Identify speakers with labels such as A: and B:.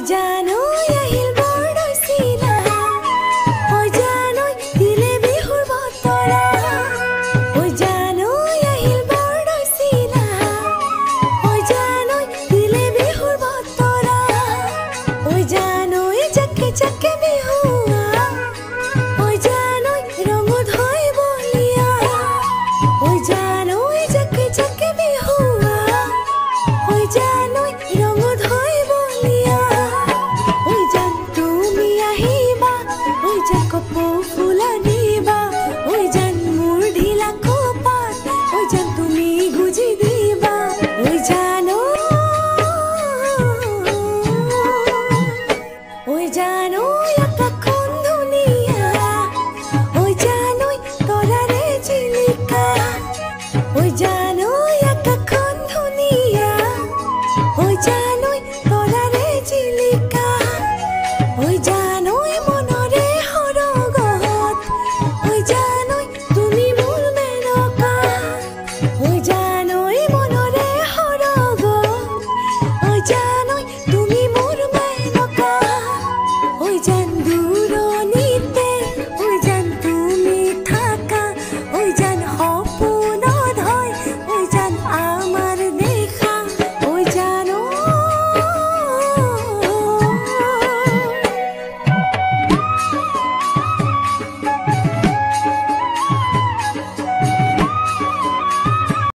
A: জানো আহিল বৰদৈচিলা ঐ জানো দিলে বিহুৰ বতৰা ঐ জানো আহিল বৰদৈচিলা ঐ জানো দিলে বিহুৰ বতৰা ঐ জানো জাকে জাকে বিহুৱা ঐ জানো ৰঙত হৈ বলিয়া ঐ জানো জাকে জাকে বিহুৱা ঐ জানো ৰঙত হৈ বলিয়া ঐ জান তুমি আহিবা ঐ জান কপৌ ফুল আনিবা ঐ জান মোৰ ঢিলা কপাত ঐ জান তুমি গুজি দিবা ঐ জানো আকাশখন ধুনীয়া ঐ জানো তৰাৰে জিলিকা ঐ জানো আকাশখন ধুনীয়া ঐ জানো